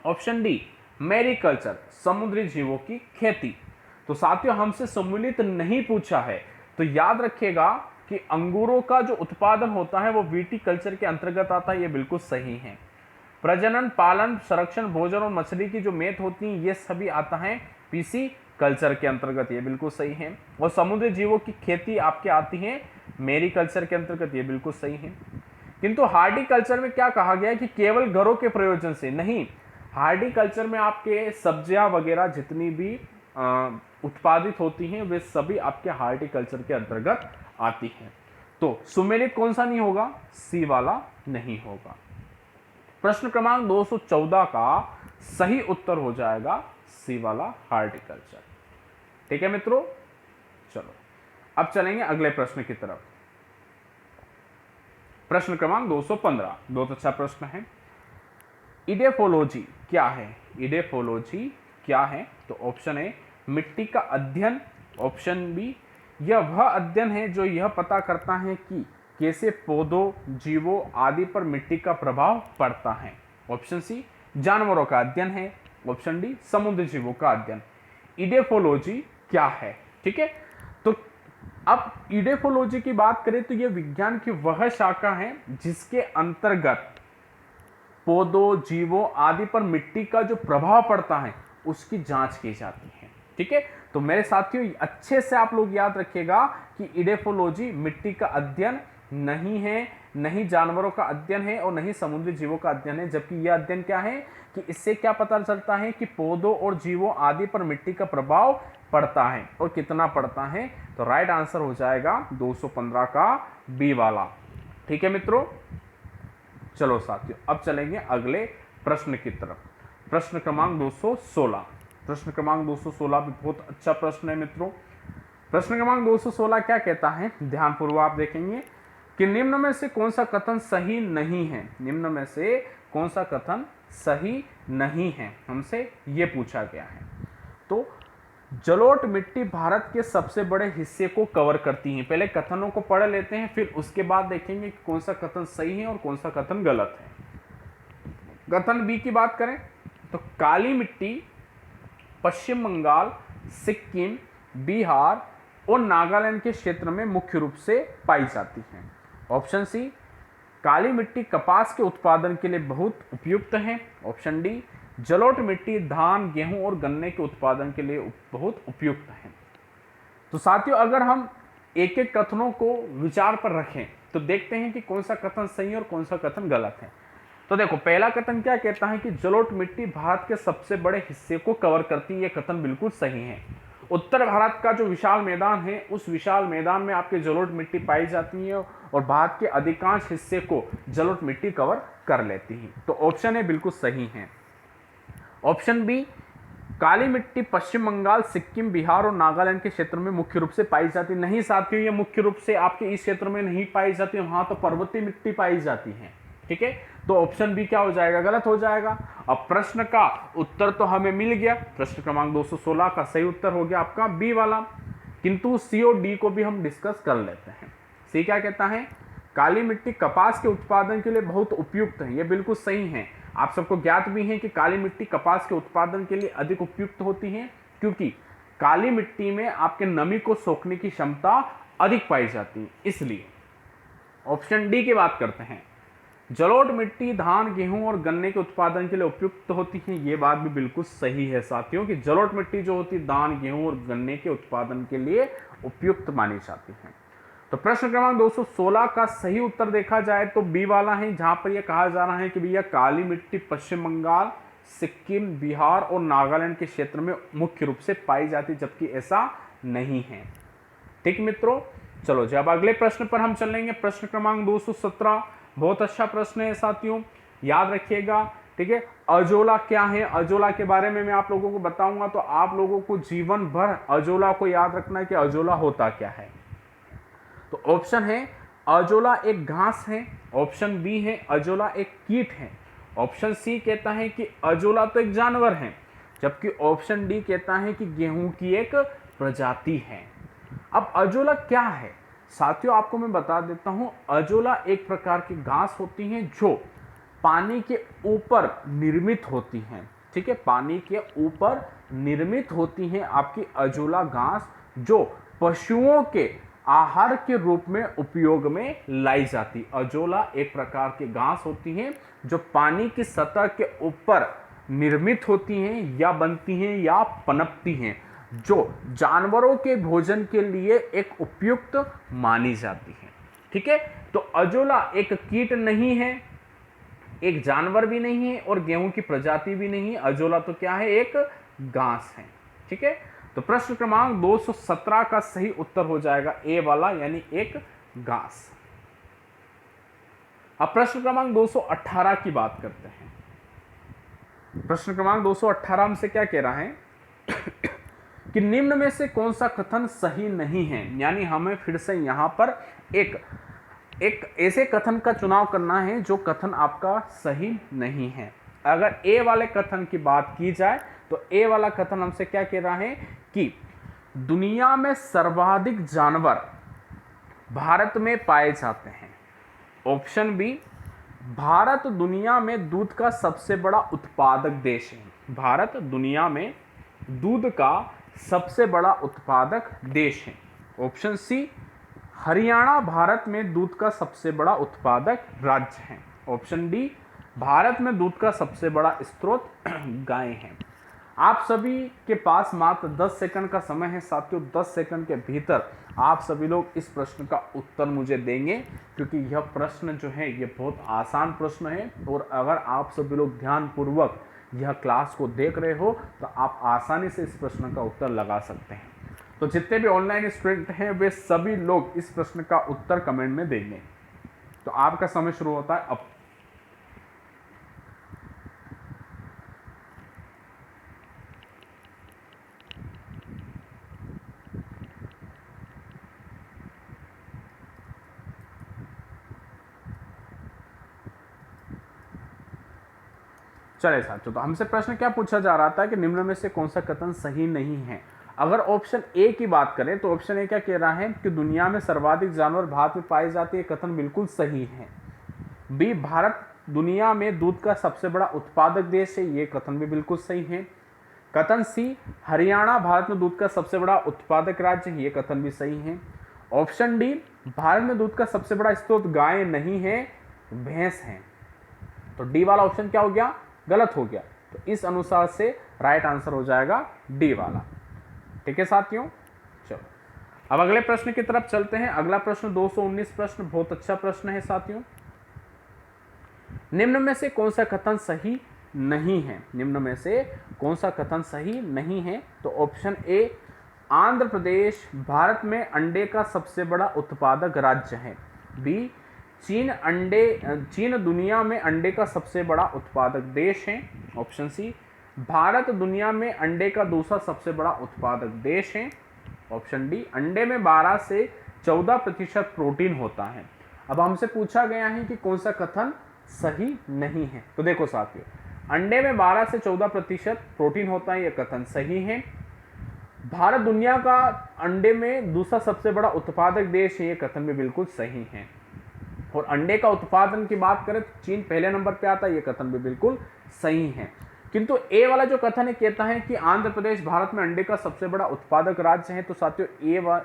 ऑप्शन डी मैरीकल्चर, समुद्री जीवों की खेती। तो साथियों हमसे सम्मिलित नहीं पूछा है, तो याद रखिएगा कि अंगूरों का जो उत्पादन होता है वो विटिकल्चर के अंतर्गत आता है, ये बिल्कुल सही है। प्रजनन, पालन, संरक्षण, भोजन और मछली की जो मेद होती है ये सभी आता है पीसी कल्चर के अंतर्गत, ये बिल्कुल सही है। और समुद्री जीवों की खेती आपके आती है मैरीकल्चर के अंतर्गत, ये बिल्कुल सही है। किंतु हार्टिकल्चर में क्या कहा गया है कि केवल घरों के प्रयोजन से नहीं, हार्टिकल्चर में आपके सब्जियां वगैरह जितनी भी उत्पादित होती हैं वे सभी आपके हार्टिकल्चर के अंतर्गत आती हैं। तो सुमेलित कौन सा नहीं होगा? सी वाला नहीं होगा। प्रश्न क्रमांक 214 का सही उत्तर हो जाएगा सी वाला, हार्टिकल्चर। ठीक है मित्रों, चलो अब चलेंगे अगले प्रश्न की तरफ। प्रश्न क्रमांक 215 बहुत अच्छा प्रश्न है। इडेफोलॉजी क्या है? इडेफोलॉजी क्या है? तो ऑप्शन ए मिट्टी का अध्ययन, ऑप्शन बी यह वह अध्ययन है जो यह पता करता है कि कैसे पौधों, जीवों आदि पर मिट्टी का प्रभाव पड़ता है, ऑप्शन सी जानवरों का अध्ययन है, ऑप्शन डी समुद्री जीवों का अध्ययन। इडेफोलॉजी क्या है? ठीक है, तो अब इडेफोलॉजी की बात करें तो यह विज्ञान की वह शाखा है जिसके अंतर्गत पौधों, जीवों आदि पर मिट्टी का जो प्रभाव पड़ता है उसकी जांच की जाती है। ठीक है, तो मेरे साथियों अच्छे से आप लोग याद रखिएगा कि इडेफोलॉजी मिट्टी का अध्ययन नहीं है, नहीं जानवरों का अध्ययन है और नहीं समुद्री जीवों का अध्ययन है। जबकि यह अध्ययन क्या है कि इससे क्या पता चलता है कि पौधों और जीवों आदि पर मिट्टी का प्रभाव पड़ता है और कितना पड़ता है। तो राइट आंसर हो जाएगा 215 का बी वाला। ठीक है मित्रों, चलो साथियों अब चलेंगे अगले प्रश्न की तरफ। प्रश्न क्रमांक 216। प्रश्न क्रमांक 216 भी बहुत अच्छा प्रश्न है मित्रों। प्रश्न क्रमांक 216 क्या कहता है, ध्यानपूर्वक आप देखेंगे कि निम्न में से कौन सा कथन सही नहीं है। निम्न में से कौन सा कथन सही नहीं है, हमसे ये पूछा गया है। तो जलोढ़ मिट्टी भारत के सबसे बड़े हिस्से को कवर करती है। पहले कथनों को पढ़ लेते हैं, फिर उसके बाद देखेंगे कि कौन सा कथन सही है और कौन सा कथन गलत है। कथन बी की बात करें तो काली मिट्टी पश्चिम बंगाल, सिक्किम, बिहार और नागालैंड के क्षेत्र में मुख्य रूप से पाई जाती है। ऑप्शन सी काली मिट्टी कपास के उत्पादन के लिए बहुत उपयुक्त है। ऑप्शन डी जलोढ़ मिट्टी धान, गेहूं और गन्ने के उत्पादन के लिए बहुत उपयुक्त है। तो साथियों अगर हम एक एक कथनों को विचार पर रखें तो देखते हैं कि कौन सा कथन सही है और कौन सा कथन गलत है। तो देखो पहला कथन क्या कहता है कि जलोढ़ मिट्टी भारत के सबसे बड़े हिस्से को कवर करती है। यह कथन बिल्कुल सही है। उत्तर भारत का जो विशाल मैदान है उस विशाल मैदान में आपके जलोढ़ मिट्टी पाई जाती है और भारत के अधिकांश हिस्से को जलोढ़ मिट्टी कवर कर लेती है। तो ऑप्शन ए बिल्कुल सही है। ऑप्शन बी काली मिट्टी पश्चिम बंगाल, सिक्किम, बिहार और नागालैंड के क्षेत्र में मुख्य रूप से पाई जाती नहीं साथियों, ये मुख्य रूप से आपके इस क्षेत्र में नहीं पाई जाती, वहां तो पर्वतीय मिट्टी पाई जाती है। ठीक है, तो ऑप्शन बी क्या हो जाएगा, गलत हो जाएगा। अब प्रश्न का उत्तर तो हमें मिल गया, प्रश्न क्रमांक 216 का सही उत्तर हो गया आपका बी वाला। किंतु सी और डी को भी हम डिस्कस कर लेते हैं। सी क्या कहता है, काली मिट्टी कपास के उत्पादन के लिए बहुत उपयुक्त है। ये बिल्कुल सही है। आप सबको ज्ञात भी है कि काली मिट्टी कपास के उत्पादन के लिए अधिक उपयुक्त होती है क्योंकि काली मिट्टी में आपके नमी को सोखने की क्षमता अधिक पाई जाती है, इसलिए। ऑप्शन डी की बात करते हैं, जलोढ़ मिट्टी धान, गेहूं और गन्ने के उत्पादन के लिए उपयुक्त होती है। ये बात भी बिल्कुल सही है साथियों कि जलोढ़ मिट्टी जो होती है धान, गेहूं और गन्ने के उत्पादन के लिए उपयुक्त मानी जाती है। तो प्रश्न क्रमांक 216 का सही उत्तर देखा जाए तो बी वाला है, जहां पर यह कहा जा रहा है कि भैया काली मिट्टी पश्चिम बंगाल, सिक्किम, बिहार और नागालैंड के क्षेत्र में मुख्य रूप से पाई जाती, जबकि ऐसा नहीं है। ठीक मित्रों, चलो जब अगले प्रश्न पर हम चलेंगे, प्रश्न क्रमांक 217 बहुत अच्छा प्रश्न है साथियों, याद रखिएगा। ठीक है, अजोला क्या है, अजोला के बारे में मैं आप लोगों को बताऊंगा, तो आप लोगों को जीवन भर अजोला को याद रखना है कि अजोला होता क्या है। तो ऑप्शन है अजोला एक घास है, ऑप्शन बी है अजोला एक कीट है, ऑप्शन सी कहता है कि अजोला तो एक जानवर है, जबकि ऑप्शन डी कहता है कि गेहूं की एक प्रजाति है। अब अजोला क्या है साथियों, आपको मैं बता देता हूं। अजोला एक प्रकार की घास होती है जो पानी के ऊपर निर्मित होती हैं। ठीक है, पानी के ऊपर निर्मित होती हैं आपकी अजोला घास, जो पशुओं के आहार के रूप में उपयोग में लाई जाती। अजोला एक प्रकार की घास होती है जो पानी की सतह के ऊपर निर्मित होती हैं या बनती हैं या पनपती हैं, जो जानवरों के भोजन के लिए एक उपयुक्त मानी जाती है। ठीक है, तो अजोला एक कीट नहीं है, एक जानवर भी नहीं है और गेहूं की प्रजाति भी नहीं है। अजोला तो क्या है, एक घास है। ठीक है, तो प्रश्न क्रमांक 217 का सही उत्तर हो जाएगा ए वाला, यानी एक घास। अब प्रश्न क्रमांक 218 की बात करते हैं। प्रश्न क्रमांक 218 हमसे क्या कह रहा है कि निम्न में से कौन सा कथन सही नहीं है। यानी हमें फिर से यहां पर एक ऐसे कथन का चुनाव करना है जो कथन आपका सही नहीं है। अगर ए वाले कथन की बात की जाए तो ए वाला कथन हमसे क्या कह रहा है कि दुनिया में सर्वाधिक जानवर भारत में पाए जाते हैं। ऑप्शन बी, भारत दुनिया में दूध का सबसे बड़ा उत्पादक देश है। भारत दुनिया में दूध का सबसे बड़ा उत्पादक देश है। ऑप्शन सी, हरियाणा भारत में दूध का सबसे बड़ा उत्पादक राज्य है। ऑप्शन डी, भारत में दूध का सबसे बड़ा स्रोत गाय है। आप सभी के पास मात्र 10 सेकंड का समय है साथियों। 10 सेकंड के भीतर आप सभी लोग इस प्रश्न का उत्तर मुझे देंगे, क्योंकि यह प्रश्न जो है ये बहुत आसान प्रश्न है। और अगर आप सभी लोग ध्यानपूर्वक यह क्लास को देख रहे हो तो आप आसानी से इस प्रश्न का उत्तर लगा सकते हैं। तो जितने भी ऑनलाइन स्टूडेंट हैं वे सभी लोग इस प्रश्न का उत्तर कमेंट में देंगे। तो आपका समय शुरू होता है अब। चले साथियों, तो हमसे प्रश्न क्या पूछा जा रहा था कि निम्न में से कौन सा कथन सही नहीं है। अगर ऑप्शन ए की बात करें तो ऑप्शन ए क्या कह रहा है कि दुनिया में सर्वाधिक जानवर भारत में पाए जाते हैं, कथन बिल्कुल सही है। बी, भारत दुनिया में दूध का सबसे बड़ा उत्पादक देश है, ये कथन भी बिल्कुल सही है। कथन सी, हरियाणा भारत में दूध का सबसे बड़ा उत्पादक राज्य है, ये कथन भी सही है। ऑप्शन डी, भारत में दूध का सबसे बड़ा स्रोत गाय नहीं है, भैंस है। तो डी वाला ऑप्शन क्या हो गया, गलत हो गया। तो इस अनुसार से राइट आंसर हो जाएगा डी वाला। ठीक है साथियों, चलो अब अगले प्रश्न की तरफ चलते हैं। अगला प्रश्न 219 प्रश्न बहुत अच्छा प्रश्न है साथियों। निम्न में से कौन सा कथन सही नहीं है। निम्न में से कौन सा कथन सही नहीं है। तो ऑप्शन ए, आंध्र प्रदेश भारत में अंडे का सबसे बड़ा उत्पादक राज्य है। बी, चीन दुनिया में अंडे का सबसे बड़ा उत्पादक देश है। ऑप्शन सी, भारत दुनिया में अंडे का दूसरा सबसे बड़ा उत्पादक देश है। ऑप्शन डी, अंडे में 12 से 14% प्रोटीन होता है। अब हमसे पूछा गया है कि कौन सा कथन सही नहीं है। तो देखो साथियों, अंडे में 12 से 14% प्रोटीन होता है, यह कथन सही है। भारत दुनिया का अंडे में दूसरा सबसे बड़ा उत्पादक देश है, यह कथन भी बिल्कुल सही है। और अंडे का उत्पादन की बात करें तो चीन पहले नंबर पे आता है, यह कथन भी बिल्कुल सही है। किंतु ए वाला जो कथन है कहता है कि आंध्र प्रदेश भारत में अंडे का सबसे बड़ा उत्पादक राज्य है। तो साथियों ए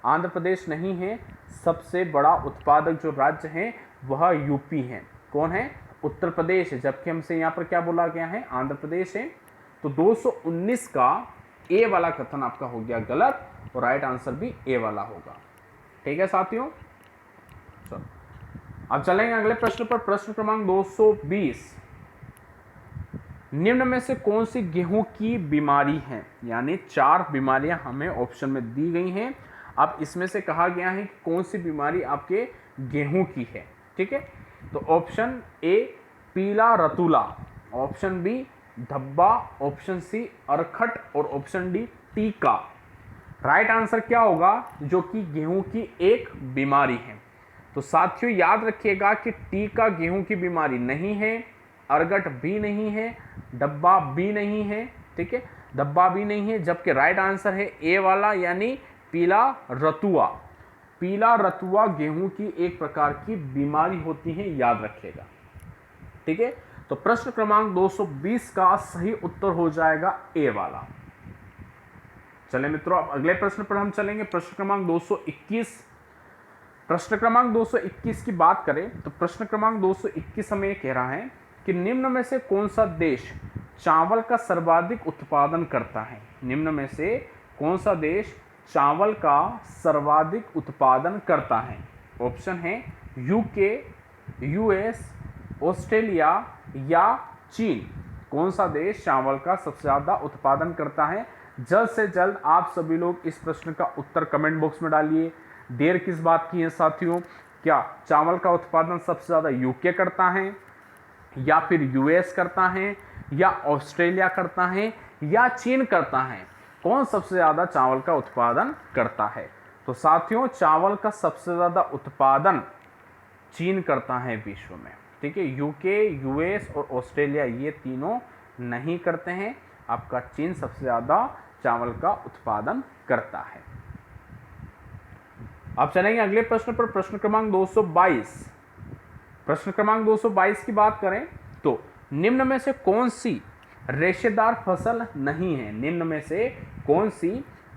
आंध्र प्रदेश नहीं है, सबसे बड़ा उत्पादक जो राज्य है वह यूपी है। कौन है, उत्तर प्रदेश है। जबकि हमसे यहाँ पर क्या बोला गया है, आंध्र प्रदेश है। तो 219 का ए वाला कथन आपका हो गया गलत और राइट आंसर भी ए वाला होगा। ठीक है साथियों, चलो अब चलेंगे अगले प्रश्न पर। प्रश्न क्रमांक 220, निम्न में से कौन सी गेहूं की बीमारी है। यानी 4 बीमारियां हमें ऑप्शन में दी गई हैं। अब इसमें से कहा गया है कि कौन सी बीमारी आपके गेहूं की है। ठीक है, तो ऑप्शन ए, पीला रतूला। ऑप्शन बी, धब्बा। ऑप्शन सी, अरखट। और ऑप्शन डी, टीका। राइट आंसर क्या होगा, जो कि गेहूं की एक बीमारी है। तो साथियों याद रखिएगा कि टीका गेहूं की बीमारी नहीं है, अरगट भी नहीं है, डब्बा भी नहीं है। ठीक है, डब्बा भी नहीं है। जबकि राइट आंसर है ए वाला, यानी पीला रतुआ। पीला रतुआ गेहूं की एक प्रकार की बीमारी होती है, याद रखिएगा। ठीक है, तो प्रश्न क्रमांक 220 का सही उत्तर हो जाएगा ए वाला। चले मित्रों, अब अगले प्रश्न पर हम चलेंगे। प्रश्न क्रमांक 221। प्रश्न क्रमांक 221 की बात करें तो प्रश्न क्रमांक 221 हमें कह रहा है कि निम्न में से कौन सा देश चावल का सर्वाधिक उत्पादन करता है। निम्न में से कौन सा देश चावल का सर्वाधिक उत्पादन करता है। ऑप्शन है यूके, यूएस, ऑस्ट्रेलिया या चीन। कौन सा देश चावल का सबसे ज़्यादा उत्पादन करता है। जल्द से जल्द आप सभी लोग इस प्रश्न का उत्तर कमेंट बॉक्स में डालिए। देर किस बात की है साथियों? क्या चावल का उत्पादन सबसे ज़्यादा यूके करता है, या फिर यूएस करता है, या ऑस्ट्रेलिया करता है, या चीन करता है? कौन सबसे ज़्यादा चावल का उत्पादन करता है? तो साथियों चावल का सबसे ज़्यादा उत्पादन चीन करता है विश्व में। ठीक है, यूके, यूएस और ऑस्ट्रेलिया ये तीनों नहीं करते हैं। आपका चीन सबसे ज़्यादा चावल का उत्पादन करता है। अब चलेंगे अगले प्रश्न पर, प्रश्न क्रमांक 222। प्रश्न क्रमांक 222 की बात करें तो निम्न में से कौन सी रेशेदार फसल नहीं है? निम्न में से कौन सी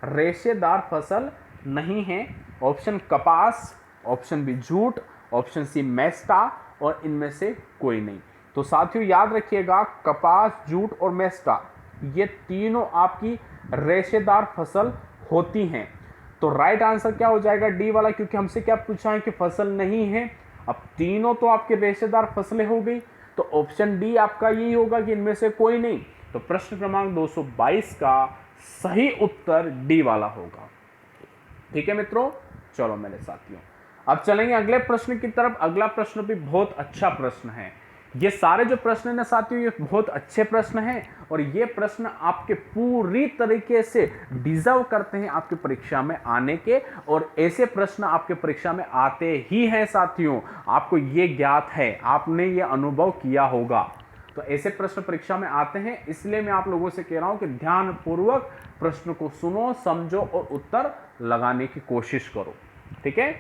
रेशेदार फसल नहीं है? ऑप्शन कपास, option B jute, option C mesta और इनमें से कोई नहीं। तो साथियों याद रखिएगा, कपास, जूट और मेस्टा ये तीनों आपकी रेशेदार फसल होती हैं। तो राइट आंसर क्या हो जाएगा? डी वाला, क्योंकि हमसे क्या पूछा है कि फसल नहीं है। अब तीनों तो आपके रेशेदार फसलें हो गई, तो ऑप्शन डी आपका यही होगा कि इनमें से कोई नहीं। तो प्रश्न क्रमांक 222 का सही उत्तर डी वाला होगा। ठीक है मित्रों, चलो मेरे साथियों अब चलेंगे अगले प्रश्न की तरफ। अगला प्रश्न भी बहुत अच्छा प्रश्न है। ये सारे जो प्रश्न है ना साथियों, ये बहुत अच्छे प्रश्न हैं और ये प्रश्न आपके पूरी तरीके से डिजर्व करते हैं आपकी परीक्षा में आने के, और ऐसे प्रश्न आपके परीक्षा में आते ही हैं साथियों। आपको ये ज्ञात है, आपने ये अनुभव किया होगा। तो ऐसे प्रश्न परीक्षा में आते हैं, इसलिए मैं आप लोगों से कह रहा हूं कि ध्यानपूर्वक प्रश्न को सुनो, समझो और उत्तर लगाने की कोशिश करो। ठीक है,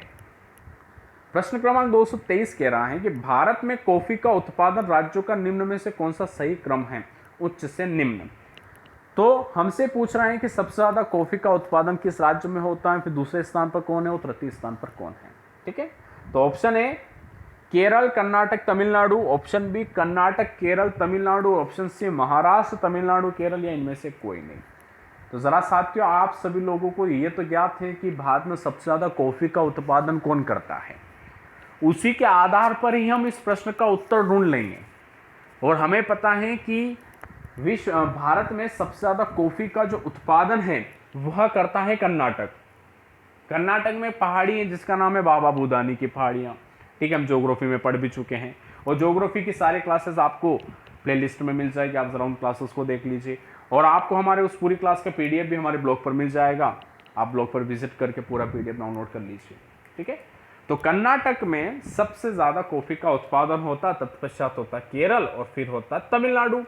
प्रश्न क्रमांक 223 कह रहा है कि भारत में कॉफी का उत्पादन राज्यों का निम्न में से कौन सा सही क्रम है, उच्च से निम्न। तो हमसे पूछ रहे हैं कि सबसे ज्यादा कॉफी का उत्पादन किस राज्य में होता है, फिर दूसरे स्थान पर कौन है और तृतीय स्थान पर कौन है। ठीक है, तो option A Kerala, Karnataka, Tamil Nadu, option B Karnataka, Kerala, Tamil Nadu, option C Maharashtra, Tamil Nadu, Kerala, या इनमें से कोई नहीं। तो जरा साथियों आप सभी लोगों को ये तो ज्ञात है कि भारत में सबसे ज्यादा कॉफी का उत्पादन कौन करता है, उसी के आधार पर ही हम इस प्रश्न का उत्तर ढूंढ लेंगे। और हमें पता है कि भारत में सबसे ज्यादा कॉफी का जो उत्पादन है वह करता है कर्नाटक। कर्नाटक में पहाड़ी है जिसका नाम है बाबा बुदानी की पहाड़ियाँ। ठीक है, हम ज्योग्राफी में पढ़ भी चुके हैं और ज्योग्राफी की सारे क्लासेस आपको प्लेलिस्ट में मिल जाएगी, आप जरा उन क्लासेस को देख लीजिए। और आपको हमारे उस पूरी क्लास का पीडीएफ भी हमारे ब्लॉग पर मिल जाएगा, आप ब्लॉग पर विजिट करके पूरा पीडीएफ डाउनलोड कर लीजिए। ठीक है, तो कर्नाटक में सबसे ज्यादा कॉफी का उत्पादन होता, तत्पश्चात होता केरल और फिर होता तमिलनाडु।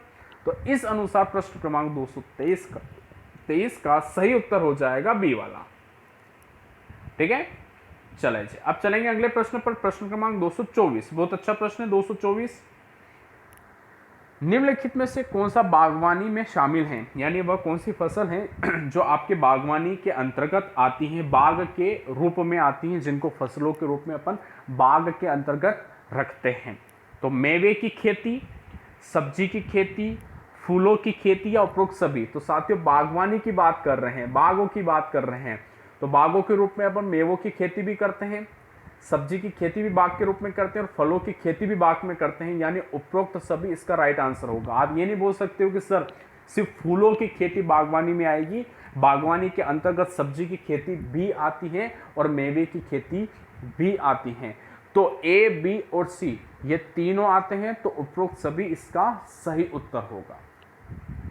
तो इस अनुसार प्रश्न क्रमांक 223 का सही उत्तर हो जाएगा बी वाला। ठीक है, चले जी अब चलेंगे अगले प्रश्न पर, प्रश्न क्रमांक 224। बहुत अच्छा प्रश्न है 224। निम्नलिखित में से कौन सा बागवानी में शामिल है, यानी वह कौन सी फसल है जो आपके बागवानी के अंतर्गत आती है, बाग के रूप में आती हैं, जिनको फसलों के रूप में अपन बाग के अंतर्गत रखते हैं। तो मेवे की खेती, सब्जी की खेती, फूलों की खेती या उपरोक्त सभी। तो साथियों बागवानी की बात कर रहे हैं, बागों की बात कर रहे हैं, तो बागों के रूप में अपन मेवों की खेती भी करते हैं, सब्जी की खेती भी बाग के रूप में करते हैं और फलों की खेती भी बाग में करते हैं, यानी उपरोक्त सभी इसका राइट आंसर होगा। आप ये नहीं बोल सकते हो कि सर सिर्फ फूलों की खेती बागवानी में आएगी, बागवानी के अंतर्गत सब्जी की खेती भी आती है और मेवे की खेती भी आती है। तो ए, बी और सी ये तीनों आते हैं, तो उपरोक्त सभी इसका सही उत्तर होगा।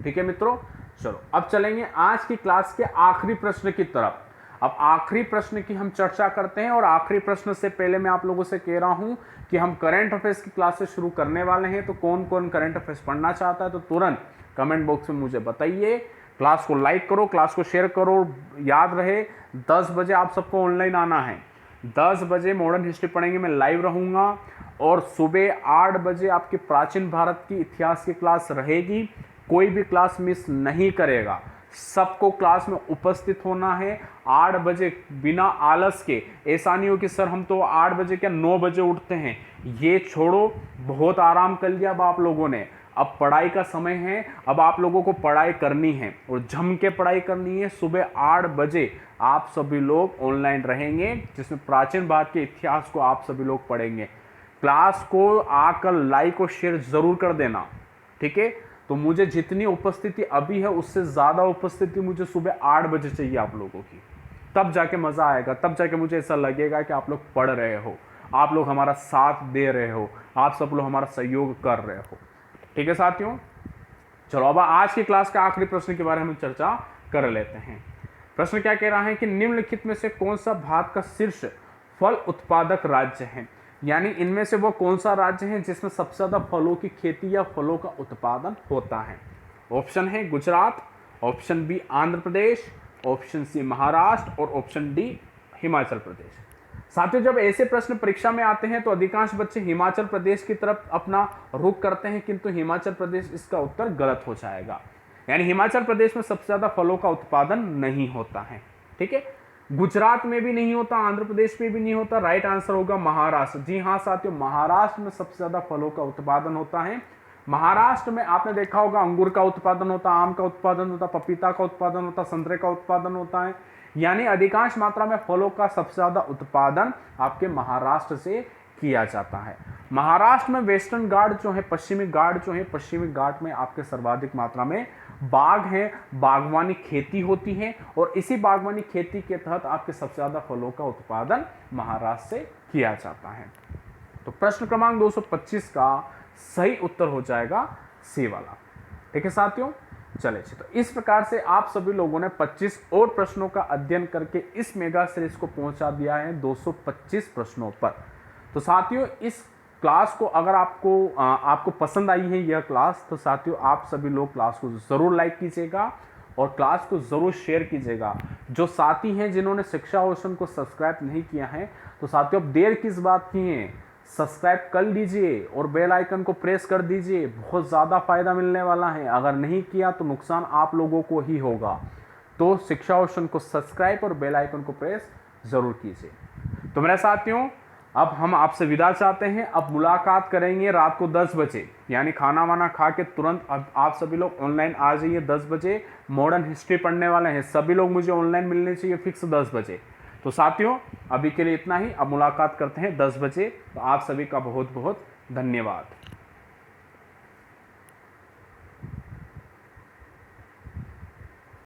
ठीक है मित्रों, चलो अब चलेंगे आज की क्लास के आखिरी प्रश्न की तरफ। अब आखिरी प्रश्न की हम चर्चा करते हैं और आखिरी प्रश्न से पहले मैं आप लोगों से कह रहा हूं कि हम करंट अफेयर्स की क्लासेस शुरू करने वाले हैं। तो कौन कौन करंट अफेयर्स पढ़ना चाहता है तो तुरंत कमेंट बॉक्स में मुझे बताइए। क्लास को लाइक करो, क्लास को शेयर करो। याद रहे 10 बजे आप सबको ऑनलाइन आना है। 10 बजे मॉडर्न हिस्ट्री पढ़ेंगे, मैं लाइव रहूंगा। और सुबह 8 बजे आपकी प्राचीन भारत की इतिहास की क्लास रहेगी। कोई भी क्लास मिस नहीं करेगा, सबको क्लास में उपस्थित होना है 8 बजे, बिना आलस के। ऐसा नहीं हो कि सर हम तो 8 बजे क्या 9 बजे उठते हैं, ये छोड़ो। बहुत आराम कर लिया अब आप लोगों ने, अब पढ़ाई का समय है, अब आप लोगों को पढ़ाई करनी है और जम के पढ़ाई करनी है। सुबह 8 बजे आप सभी लोग ऑनलाइन रहेंगे, जिसमें प्राचीन भारत के इतिहास को आप सभी लोग पढ़ेंगे। क्लास को आकर लाइक और शेयर जरूर कर देना। ठीक है, तो मुझे जितनी उपस्थिति अभी है उससे ज़्यादा उपस्थिति मुझे सुबह 8 बजे चाहिए आप लोगों की। तब जाके मज़ा आएगा, तब जाके मुझे ऐसा लगेगा कि आप लोग पढ़ रहे हो, आप लोग हमारा साथ दे रहे हो, आप सब लोग हमारा सहयोग कर रहे हो। ठीक है साथियों, चलो अब आज की क्लास के आखिरी प्रश्न के बारे में चर्चा कर लेते हैं। प्रश्न क्या कह रहा है कि निम्नलिखित में से कौन सा भारत का शीर्ष फल उत्पादक राज्य है, यानी इनमें से वो कौन सा राज्य है जिसमें सबसे ज्यादा फलों की खेती या फलों का उत्पादन होता है। ऑप्शन है Gujarat, option B Andhra Pradesh, option C Maharashtra और ऑप्शन डी हिमाचल प्रदेश। साथियों, जब ऐसे प्रश्न परीक्षा में आते हैं तो अधिकांश बच्चे हिमाचल प्रदेश की तरफ अपना रुख करते हैं, किंतु हिमाचल प्रदेश इसका उत्तर गलत हो जाएगा, यानी हिमाचल प्रदेश में सबसे ज्यादा फलों का उत्पादन नहीं होता है। ठीक है, गुजरात में भी नहीं होता, आंध्र प्रदेश में भी नहीं होता, राइट आंसर होगा महाराष्ट्र। जी हाँ साथियों, महाराष्ट्र में सबसे ज्यादा फलों का उत्पादन होता है। महाराष्ट्र में आपने देखा होगा अंगूर का उत्पादन होता, आम का उत्पादन होता, पपीता का उत्पादन होता, संतरे का उत्पादन होता है, यानी अधिकांश मात्रा में फलों का सबसे ज्यादा उत्पादन आपके महाराष्ट्र से किया जाता है। महाराष्ट्र में वेस्टर्न घाट जो है, पश्चिमी घाट जो है, पश्चिमी घाट में आपके सर्वाधिक मात्रा में बाग है, बागवानी खेती होती है और इसी बागवानी खेती के तहत आपके सबसे ज्यादा फलों का उत्पादन महाराष्ट्र से किया जाता है। तो प्रश्न क्रमांक 225 का सही उत्तर हो जाएगा सी वाला। ठीक है साथियों, चले तो इस प्रकार से आप सभी लोगों ने 25 और प्रश्नों का अध्ययन करके इस मेगा सीरीज को पहुंचा दिया है 225 प्रश्नों पर। तो साथियों, इस क्लास को अगर आपको पसंद आई है यह क्लास, तो साथियों आप सभी लोग क्लास को ज़रूर लाइक कीजिएगा और क्लास को ज़रूर शेयर कीजिएगा। जो साथी हैं जिन्होंने शिक्षा ओशन को सब्सक्राइब नहीं किया है, तो साथियों अब देर किस बात की है, सब्सक्राइब कर लीजिए और बेल आइकन को प्रेस कर दीजिए, बहुत ज़्यादा फायदा मिलने वाला है। अगर नहीं किया तो नुकसान आप लोगों को ही होगा। तो शिक्षा ओशन को सब्सक्राइब और बेल आइकन को प्रेस ज़रूर कीजिए। तो मेरे साथियों, अब हम आपसे विदा चाहते हैं। अब मुलाकात करेंगे रात को 10 बजे, यानी खाना वाना खा के तुरंत अब आप सभी लोग ऑनलाइन आ जाइए। 10 बजे मॉडर्न हिस्ट्री पढ़ने वाले हैं, सभी लोग मुझे ऑनलाइन मिलने चाहिए फिक्स 10 बजे। तो साथियों अभी के लिए इतना ही, अब मुलाकात करते हैं 10 बजे। तो आप सभी का बहुत बहुत धन्यवाद।